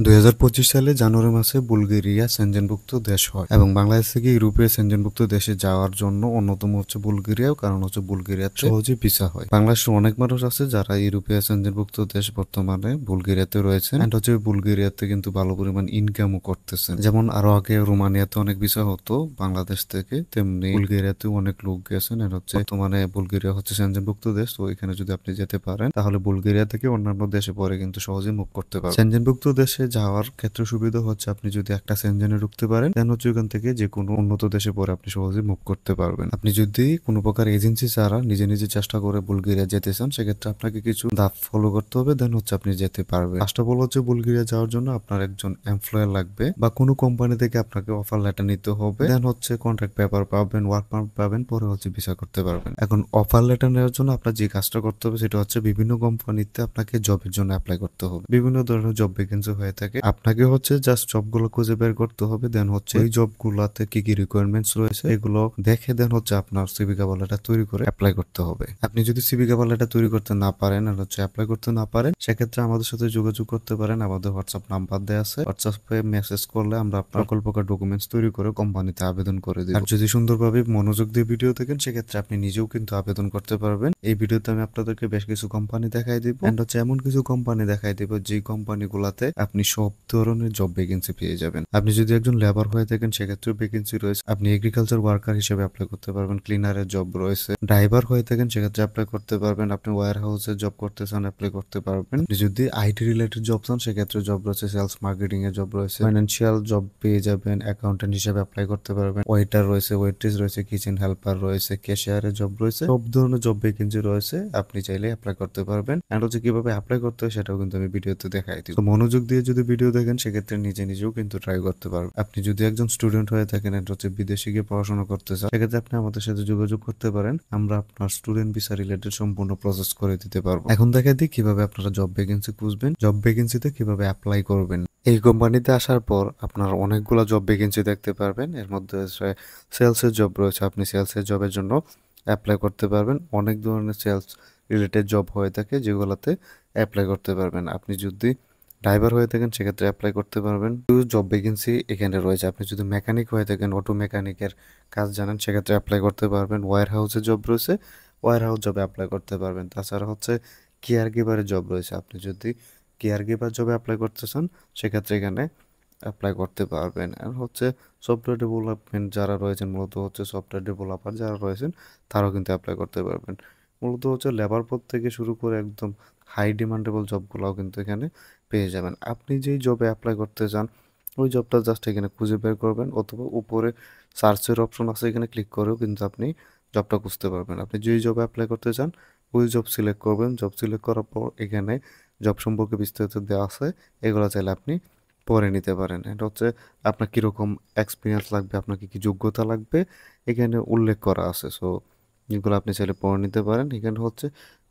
2025 সালে জানুয়ারি মাসে বুলগেরিয়া সেনজেনভুক্ত দেশ হয় এবং বাংলাদেশ থেকে ইউরোপীয় সেনজেনভুক্ত দেশে যাওয়ার জন্য অন্যতম হচ্ছে বুলগেরিয়া, কারণ হচ্ছে বুলগেরিয়াতে সহজে ভিসা হয়। বাংলাদেশের অনেক মানুষ আছে যারা ইউরোপীয় সেনজেনভুক্ত দেশ বর্তমানে বুলগেরিয়াতে রয়েছে এন্ড হচ্ছে বুলগেরিয়াতে কিন্তু ভালো পরিমাণ ইনকামও করতেছেন। যেমন আরো আগে রোমানিয়াতে অনেক ভিসা হতো বাংলাদেশ থেকে, তেমনি বুলগেরিয়াতেও অনেক লোক গেছেন এন্ড হচ্ছে বর্তমানে বুলগেরিয়া হচ্ছে সেনজেনভুক্ত দেশ। তো এখানে যদি আপনি যেতে পারেন তাহলে বুলগেরিয়া থেকে অন্যান্য দেশে পরে কিন্তু সহজে মুভ করতে পারবেন। সেনজেনভুক্ত দেশে যাওয়ার ক্ষেত্রে সুবিধা হচ্ছে আপনি যদি একটা সেনজেনে ঢুকতে পারেন দেন হচ্ছে ওখান থেকে যে কোনো উন্নত দেশে পরে আপনি সহজে মুভ করতে পারবেন। আপনি যদি কোনো প্রকার এজেন্সি ছাড়া নিজে নিজে চেষ্টা করে বুলগেরিয়া যেতে চান সেক্ষেত্রে আপনাকে কিছু ধাপ ফলো করতে হবে, দেন হচ্ছে আপনি যেতে পারবেন। ফার্স্ট অফ অল হচ্ছে বুলগেরিয়া যাওয়ার জন্য আপনার একজন এমপ্লয়ার লাগবে বা কোনো কোম্পানি থেকে আপনাকে অফার লেটার নিতে হবে, দেন হচ্ছে কন্ট্রাক্ট পেপার পাবেন, ওয়ার্ক পারমিট পাবেন, পরে হচ্ছে ভিসা করতে পারবেন। এখন অফার লেটার নেওয়ার জন্য আপনার যে কাজটা করতে হবে সেটা হচ্ছে বিভিন্ন কোম্পানিতে আপনাকে জবের জন্য অ্যাপ্লাই করতে হবে। বিভিন্ন ধরনের জব ভ্যাকেন্সি হয়ে থাকে, আপনাকে হচ্ছে জাস্ট জবগুলো খুঁজে বের করতে হবে, দেন হচ্ছে এই জবগুলোতে কি কি রিকোয়ারমেন্টস রয়েছে এগুলো দেখে দেন হচ্ছে আপনার সিভি কভার লেটার তৈরি করে অ্যাপ্লাই করতে হবে। আপনি যদি সিভি কভার লেটার তৈরি করতে না পারেন আর হচ্ছে অ্যাপ্লাই করতে না পারেন সেক্ষেত্রে আমাদের সাথে যোগাযোগ করতে পারেন। আমাদের হোয়াটসঅ্যাপ নাম্বার দেওয়া আছে, হোয়াটসঅ্যাপে মেসেজ করলে আমরা আপনার সকল প্রকার ডকুমেন্টস তৈরি করে কোম্পানিতে আবেদন করে দিই। আর যদি সুন্দরভাবে মনোযোগ দিয়ে ভিডিও দেখেন সেক্ষেত্রে আপনি নিজেও কিন্তু আবেদন করতে পারবেন। এই ভিডিওতে আমি আপনাদেরকে বেশ কিছু কোম্পানি দেখাই দিব এন্ড হচ্ছে এমন কিছু কোম্পানি দেখাই দিব যে কোম্পানিগুলোতে আপনি সব ধরনের জব ভ্যাকেন্সি পেয়ে যাবেন। আপনি যদি একজন লেবার হয়ে থাকেন সেক্ষেত্রেও ভ্যাকেন্সি রয়েছে, আপনি এগ্রিকালচার ওয়ার্কার হিসেবে অ্যাপ্লাই করতে পারবেন, ক্লিনারের জব রয়েছে, ড্রাইভার হয়ে থাকেন সেক্ষেত্রে অ্যাপ্লাই করতে পারবেন, আপনি ওয়্যার হাউসে জব করতে চান অ্যাপ্লাই করতে পারবেন। আপনি যদি আইটি রিলেটেড জব চান সেক্ষেত্রে জব রয়েছে, সেলস মার্কেটিং এর জব রয়েছে, ফাইন্যান্সিয়াল জব পেয়ে যাবেন, অ্যাকাউন্টেন্ট হিসেবে অ্যাপ্লাই করতে পারবেন, ওয়েটার রয়েছে, ওয়েট্রেস রয়েছে, কিচেন হেল্পার রয়েছে, ক্যাশিয়ারের জব রয়েছে, সব ধরনের জব ভ্যাকেন্সি রয়েছে, আপনি চাইলে অ্যাপ্লাই করতে পারবেন। এন্ড হচ্ছে কিভাবে অ্যাপ্লাই করতে হয় সেটাও কিন্তু আমি ভিডিওতে দেখাই দিই। তো মনোযোগ দিয়ে যদি ভিডিও দেখেন সেক্ষেত্রে নিজে নিজেও কিন্তু ট্রাই করতে পারবেন। আপনি যদি একজন স্টুডেন্ট হয়ে থাকেন এন্ড হচ্ছে বিদেশে গিয়ে পড়াশোনা করতে চান সেক্ষেত্রে আপনি আমাদের সাথে যোগাযোগ করতে পারেন, আমরা আপনার স্টুডেন্ট ভিসা রিলেটেড সম্পূর্ণ প্রসেস করে দিতে পারবো। এখন দেখা দিই কিভাবে আপনারা জব ভ্যাকেন্সি খুঁজবেন, জব ভ্যাকেন্সিতে কিভাবে অ্যাপ্লাই করবেন। এই কোম্পানিতে আসার পর আপনার অনেকগুলো জব ভ্যাকেন্সি দেখতে পারবেন, এর মধ্যে সেলসের জব রয়েছে, আপনি সেলসের জবের জন্য অ্যাপ্লাই করতে পারবেন। অনেক ধরনের সেলস রিলেটেড জব হয়ে থাকে যেগুলোতে অ্যাপ্লাই করতে পারবেন। আপনি যদি ড্রাইভার হয়ে থাকেন সেক্ষেত্রে অ্যাপ্লাই করতে পারবেন। জব ভ্যাকেন্সি এখানে রয়েছে, আপনি যদি মেকানিক হয়ে থাকেন, অটো মেকানিকের কাজ জানেন সেক্ষেত্রে অ্যাপ্লাই করতে পারবেন। ওয়্যার হাউসে জব রয়েছে, ওয়্যার হাউস জবে অ্যাপ্লাই করতে পারবেন। তাছাড়া হচ্ছে কেয়ার গিভারের জব রয়েছে, আপনি যদি কেয়ার গিভার জবে অ্যাপ্লাই করতে চান সেক্ষেত্রে এখানে অ্যাপ্লাই করতে পারবেন। আর হচ্ছে সফটওয়্যার ডেভেলপমেন্ট যারা রয়েছেন, মূলত হচ্ছে সফটওয়্যার ডেভেলপার যারা রয়েছেন তারাও কিন্তু অ্যাপ্লাই করতে পারবেন। মূলত হচ্ছে লেবার পদ থেকে শুরু করে একদম হাই ডিমান্ডেবল জবগুলোও কিন্তু এখানে পেয়ে যাবেন। আপনি যেই জবে অ্যাপ্লাই করতে চান ওই জবটা জাস্ট এখানে খুঁজে বের করবেন, অথবা উপরে সার্চের অপশন আছে এখানে ক্লিক করেও কিন্তু আপনি জবটা খুঁজতে পারবেন। আপনি যেই জবে অ্যাপ্লাই করতে চান ওই জব সিলেক্ট করবেন, জব সিলেক্ট করার পর এখানে জব সম্পর্কে বিস্তারিত দেওয়া আছে, এগুলো চাইলে আপনি পরে নিতে পারেন। এটা হচ্ছে আপনার কীরকম এক্সপিরিয়েন্স লাগবে, আপনার কি কি যোগ্যতা লাগবে এখানে উল্লেখ করা আছে। সো এগুলো আপনি চাইলে পড়ে নিতে পারেন। এখানে হচ্ছে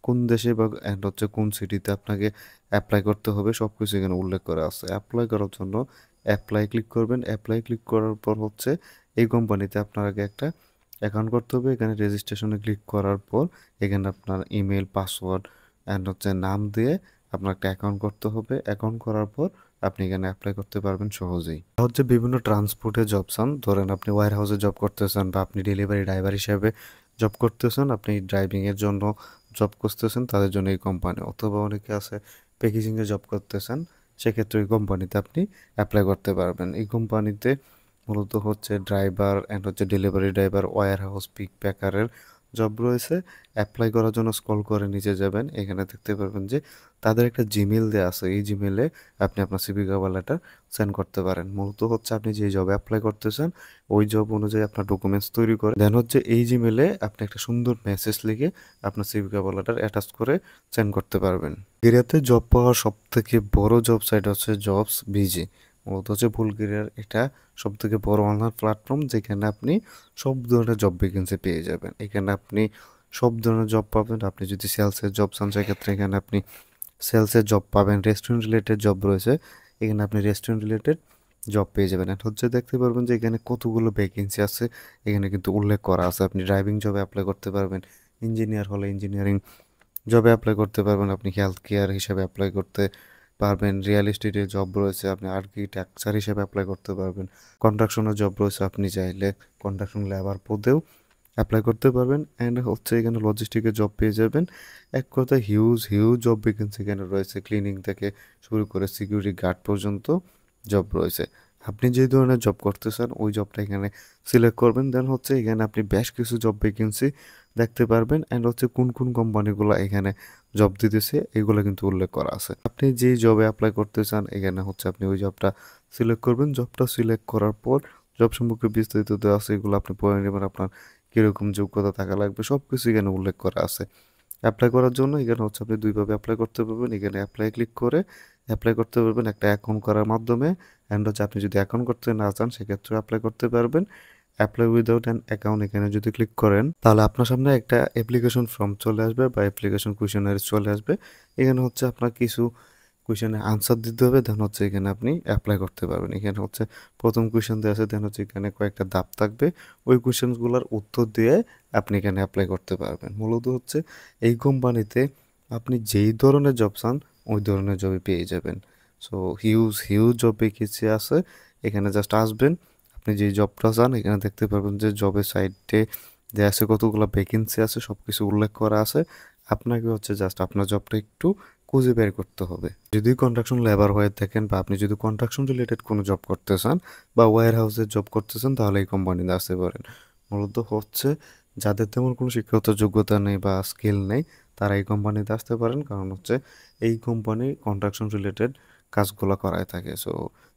কোন দেশে বা and হচ্ছে কোন সিটিতে আপনাকে অ্যাপ্লাই করতে হবে সব কিছু এখানে উল্লেখ করা আছে। অ্যাপ্লাই করার জন্য অ্যাপ্লাই ক্লিক করবেন, অ্যাপ্লাই ক্লিক করার পর হচ্ছে এই কোম্পানিতে আপনার আগে একটা অ্যাকাউন্ট করতে হবে। এখানে রেজিস্ট্রেশনে ক্লিক করার পর এখানে আপনার ইমেল, পাসওয়ার্ড অ্যান্ড হচ্ছে নাম দিয়ে আপনার একটা অ্যাকাউন্ট করতে হবে। অ্যাকাউন্ট করার পর আপনি এখানে অ্যাপ্লাই করতে পারবেন সহজেই। হচ্ছে বিভিন্ন ট্রান্সপোর্টে জব চান, ধরেন আপনি ওয়্যার হাউসে জব করতেছেন বা আপনি ডেলিভারি ড্রাইভার হিসেবে জব করতেছেন, আপনি ড্রাইভিং এর জন্য জব করতেছেন, তাদের জন্য এই কোম্পানি। অথবা অনেকে আছে প্যাকেজিং এ জব করতেছেন, সেক্ষেত্রে এই কোম্পানিতে আপনি অ্যাপ্লাই করতে পারবেন। এই কোম্পানিতে মূলত হচ্ছে ড্রাইভার অ্যান্ড হচ্ছে delivery driver, warehouse, pick প্যাকারের জব রয়েছে। অ্যাপ্লাই করার জন্য স্ক্রল করে নিচে যাবেন, এখানে দেখতে পারবেন যে তাদের একটা জিমেল দেওয়া আছে, এই জিমেলে আপনি আপনার সিভি কভার লেটার সেন্ড করতে পারেন। মূলত হচ্ছে আপনি যে জবে অ্যাপ্লাই করতেছেন ওই জব অনুযায়ী আপনার ডকুমেন্টস তৈরি করে দেন হচ্ছে এই জিমেলে আপনি একটা সুন্দর মেসেজ লিখে আপনার সিভি কভার লেটার অ্যাটাচ করে সেন্ড করতে পারবেন। বুলগেরিয়াতে জব পাওয়ার সব থেকে বড় জব সাইট হচ্ছে জবস বিজি। মূলত হচ্ছে বুলগেরিয়ার এটা সব থেকে বড় অনলাইন প্ল্যাটফর্ম যেখানে আপনি সব ধরনের জব ভ্যাকেন্সি পেয়ে যাবেন। এখানে আপনি সব ধরনের জব পাবেন। আপনি যদি সেলসের জব চান সেক্ষেত্রে এখানে আপনি সেলসের জব পাবেন। রেস্টুরেন্ট রিলেটেড জব রয়েছে, এখানে আপনি রেস্টুরেন্ট রিলেটেড জব পেয়ে যাবেন। আর হচ্ছে দেখতে পারবেন যে এখানে কতগুলো ভ্যাকেন্সি আছে এখানে কিন্তু উল্লেখ করা আছে। আপনি ড্রাইভিং জবে অ্যাপ্লাই করতে পারবেন, ইঞ্জিনিয়ার হলে ইঞ্জিনিয়ারিং জবে অ্যাপ্লাই করতে পারবেন, আপনি হেলথ কেয়ার হিসেবে অ্যাপ্লাই করতে পারবেন, রিয়েল এস্টেটের জব রয়েছে, আপনি আর্কিটেকচার হিসেবে অ্যাপ্লাই করতে পারবেন, কন্ট্রাকশনের জব রয়েছে, আপনি চাইলে কন্ট্রাকশন লেবার পদেও অ্যাপ্লাই করতে পারবেন। অ্যান্ড হচ্ছে এখানে লজিস্টিকের জব পেয়ে যাবেন। এক কথায় হিউজ হিউজ জব ভ্যাকেন্সি এখানে রয়েছে, ক্লিনিং থেকে শুরু করে সিকিউরিটি গার্ড পর্যন্ত জব রয়েছে। আপনি যে ধরনের জব করতে চান ওই জবটা এখানে সিলেক্ট করবেন, দেন হচ্ছে এখানে আপনি বেশ কিছু জব ভ্যাকেন্সি দেখতে পারবেন। অ্যান্ড হচ্ছে কোন কোন কোম্পানিগুলো এখানে জব দিতেছে এগুলো কিন্তু উল্লেখ করা আছে। আপনি যেই জবে অ্যাপ্লাই করতে চান এখানে হচ্ছে আপনি ওই জবটা সিলেক্ট করবেন। জবটা সিলেক্ট করার পর জব সম্পর্কে বিস্তারিত দেওয়া আছে, এগুলো আপনি পড়ে নেবেন, আপনার কীরকম যোগ্যতা থাকা লাগবে সব কিছু এখানে উল্লেখ করা আছে। অ্যাপ্লাই করার জন্য এখানে হচ্ছে আপনি দুইভাবে অ্যাপ্লাই করতে পারবেন। এখানে অ্যাপ্লাই ক্লিক করে অ্যাপ্লাই করতে পারবেন একটা অ্যাকাউন্ট করার মাধ্যমে। অ্যান্ড হচ্ছে আপনি যদি অ্যাকাউন্ট করতে না চান সেক্ষেত্রে অ্যাপ্লাই করতে পারবেন অ্যাপ্লাই উইদাউট অ্যান অ্যাকাউন্ট। এখানে যদি ক্লিক করেন তাহলে আপনার সামনে একটা অ্যাপ্লিকেশন ফর্ম চলে আসবে বা অ্যাপ্লিকেশন কোয়েশ্চেনারি চলে আসবে। এখানে হচ্ছে আপনার কিছু কোয়েশ্চেনের আনসার দিতে হবে, দেন হচ্ছে এখানে আপনি অ্যাপ্লাই করতে পারবেন। এখানে হচ্ছে প্রথম কোয়েশ্চেন দেওয়া আছে, দেন হচ্ছে এখানে কয়েকটা ধাপ থাকবে, ওই কোয়েশ্চেনগুলোর উত্তর দিয়ে আপনি এখানে অ্যাপ্লাই করতে পারবেন। মূলত হচ্ছে এই কোম্পানিতে আপনি যেই ধরনের জব চান ওই ধরনের জবই পেয়ে যাবেন। So huge huge job vacancy আছে, এখানে জাস্ট আসবেন, আপনি যে জবটা চান এখানে দেখতে পারবেন যে জবের সাইটে দেওয়া আছে কতগুলো ভ্যাকেন্সি আছে, সব কিছু উল্লেখ করা আছে। আপনাকে হচ্ছে জাস্ট আপনার জবটা একটু খুঁজে বের করতে হবে। যদি কন্ট্রাকশন লেবার হয়ে থাকেন বা আপনি যদি কন্ট্রাকশন রিলেটেড কোনো জব করতে চান বা ওয়্যার হাউসের জব করতে চান তাহলে এই কোম্পানিতে আসতে পারেন। মূলত হচ্ছে যাদের তেমন কোনো শিক্ষাগত যোগ্যতা নেই বা স্কিল নেই তারা এই কোম্পানিতে আসতে পারেন, কারণ হচ্ছে এই কোম্পানি কন্ট্রাকশন রিলেটেড কাজগুলো করায় থাকে। সো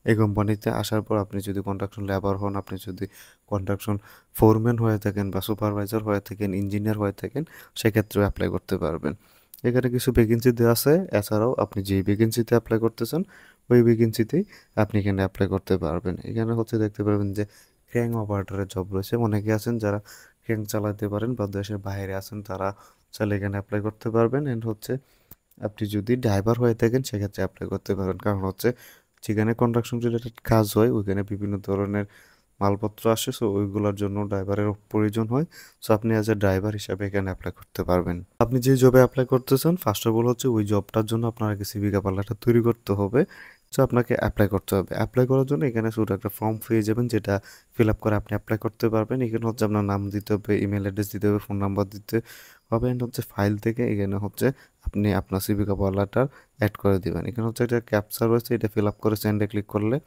এই কোম্পানিতে আসার পর আপনি যদি কন্ট্রাকশন লেবার হন, আপনি যদি কন্ট্রাকশন ফোরম্যান হয়ে থাকেন বা সুপারভাইজার হয়ে থাকেন, ইঞ্জিনিয়ার হয়ে থাকেন, সেক্ষেত্রেও অ্যাপ্লাই করতে পারবেন। এখানে কিছু ভ্যাকেন্সি দেওয়া আছে, এছাড়াও আপনি যেই ভ্যাকেন্সিতে অ্যাপ্লাই করতে চান ওই ভ্যাকেন্সিতেই আপনি এখানে অ্যাপ্লাই করতে পারবেন। এখানে হচ্ছে দেখতে পারবেন যে ক্রেন অপারেটরের জব রয়েছে। অনেকে আছেন যারা ক্রেন চালাতে পারেন বা দেশের বাইরে আছেন তারা চাইলে এখানে অ্যাপ্লাই করতে পারবেন। অ্যান্ড হচ্ছে আপনি যদি ড্রাইভার হয়ে থাকেন সেক্ষেত্রে অ্যাপ্লাই করতে পারেন, কারণ হচ্ছে যেখানে কনস্ট্রাকশন রিলেটেড কাজ হয় ওইখানে বিভিন্ন ধরনের মালপত্র আসে, সো ওইগুলোর জন্য ড্রাইভারের প্রয়োজন হয়। সো আপনি অ্যাজ এ ড্রাইভার হিসাবে এখানে অ্যাপ্লাই করতে পারবেন। আপনি যে জবে অ্যাপ্লাই করতে চান ফার্স্ট অফ অল হচ্ছে ওই জবটার জন্য আপনার আগে সিভি কভার তৈরি করতে হবে। সো আপনাকে অ্যাপ্লাই করতে হবে। অ্যাপ্লাই করার জন্য এখানে শুধু একটা ফর্ম পেয়ে যাবেন যেটা ফিল আপ করে আপনি অ্যাপ্লাই করতে পারবেন। এখানে হচ্ছে আপনার নাম দিতে হবে, ইমেল অ্যাড্রেস দিতে হবে, ফোন নাম্বার দিতে হবে। অ্যান্ড হচ্ছে ফাইল থেকে এখানে হচ্ছে আপনি আপনার সিভি কভার অ্যাড করে দিবেন। এখানে হচ্ছে একটা ক্যাপচা রয়েছে, এটা ফিল আপ করে সেন্ডে ক্লিক করলে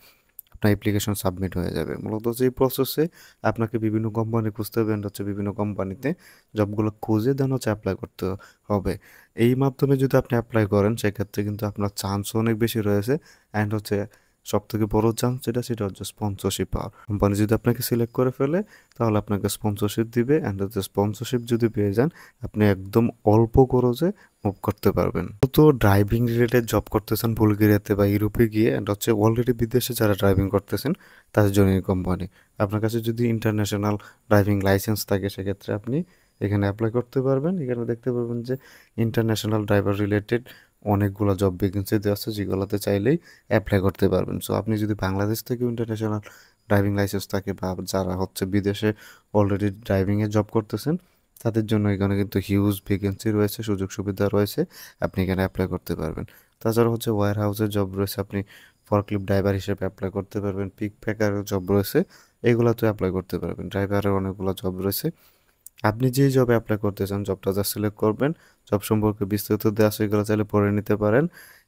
আপনার অ্যাপ্লিকেশন সাবমিট হয়ে যাবে। মূলত হচ্ছে এই প্রসেসে আপনাকে বিভিন্ন কোম্পানি খুঁজতে হবে, হচ্ছে বিভিন্ন কোম্পানিতে জবগুলো খুঁজে দেন হচ্ছে অ্যাপ্লাই করতে হবে। এই মাধ্যমে যদি আপনি অ্যাপ্লাই করেন সেক্ষেত্রে কিন্তু আপনার চান্স অনেক বেশি রয়েছে। অ্যান্ড হচ্ছে সব থেকে বড় চান্স সেটা হচ্ছে স্পন্সরশিপ পাওয়ার। কোম্পানি যদি আপনাকে সিলেক্ট করে ফেলে তাহলে আপনাকে স্পন্সরশিপ দিবে। অ্যান্ড হচ্ছে স্পন্সরশিপ যদি পেয়ে যান আপনি একদম অল্প খরচে মুভ করতে পারবেন। তো ড্রাইভিং রিলেটেড জব করতেছেন বুলগেরিয়াতে বা ইউরোপে গিয়ে, অ্যান্ড হচ্ছে অলরেডি বিদেশে যারা ড্রাইভিং করতেছেন তাদের জন্য এই কোম্পানি। আপনার কাছে যদি ইন্টারন্যাশনাল ড্রাইভিং লাইসেন্স থাকে সেক্ষেত্রে আপনি এখানে অ্যাপ্লাই করতে পারবেন। এখানে দেখতে পারবেন যে ইন্টারন্যাশনাল ড্রাইভার রিলেটেড অনেকগুলো জব ভ্যাকেন্সি দেওয়া আছে যেগুলোতে চাইলেই অ্যাপ্লাই করতে পারবেন। সো আপনি যদি বাংলাদেশ থেকে ইন্টারন্যাশনাল ড্রাইভিং লাইসেন্স থাকে বা যারা হচ্ছে বিদেশে অলরেডি ড্রাইভিংয়ে জব করতেছেন তাদের জন্য এখানে কিন্তু হিউজ ভ্যাকেন্সি রয়েছে, সুযোগ সুবিধা রয়েছে, আপনি এখানে অ্যাপ্লাই করতে পারবেন। তাছাড়া হচ্ছে ওয়্যার হাউসের জব রয়েছে, আপনি ফরক্লিফট ড্রাইভার হিসেবে অ্যাপ্লাই করতে পারবেন, পিক প্যাকারের জব রয়েছে, এগুলোতে অ্যাপ্লাই করতে পারবেন। ড্রাইভারের অনেকগুলো জব রয়েছে। আপনি যেই জবে অ্যাপ্লাই করতে চান জবটা যা সিলেক্ট করবেন, জব সম্পর্কে বিস্তারিত দেওয়া আছে এগুলো চাইলে পড়ে নিতে পারেন।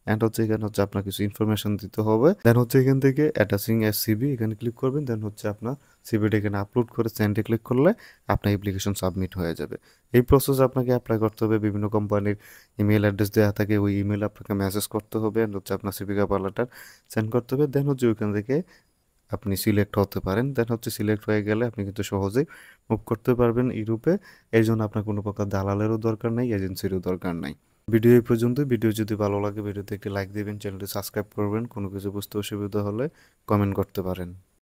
অ্যান্ড হচ্ছে এখানে হচ্ছে আপনার কিছু ইনফরমেশন দিতে হবে, দেন হচ্ছে এখান থেকে অ্যাটাচিং এ সিভি এখানে ক্লিক করবেন, দেন হচ্ছে আপনার সিভিটা এখানে আপলোড করে সেন্ডে ক্লিক করলে আপনার অ্যাপ্লিকেশন সাবমিট হয়ে যাবে। এই প্রসেস আপনাকে অ্যাপ্লাই করতে হবে, বিভিন্ন কোম্পানির ইমেল অ্যাড্রেস দেওয়া থাকে ওই ইমেল আপনাকে মেসেজ করতে হবে, অ্যান্ড হচ্ছে আপনার সিভি কভার সেন্ড করতে হবে, দেন হচ্ছে ওইখান থেকে আপনি সিলেক্ট হতে পারেন। দেন হচ্ছে সিলেক্ট হয়ে গেলে আপনি কিন্তু সহজেই মুভ করতে পারবেন ইউরোপে। এই জন্য আপনার কোনো প্রকার দালালেরও দরকার নেই, এজেন্সিরও দরকার নাই। ভিডিও এই পর্যন্ত। ভিডিও যদি ভালো লাগে ভিডিওতে একটি লাইক দিবেন, চ্যানেলটি সাবস্ক্রাইব করবেন। কোনো কিছু বুঝতে অসুবিধা হলে কমেন্ট করতে পারেন।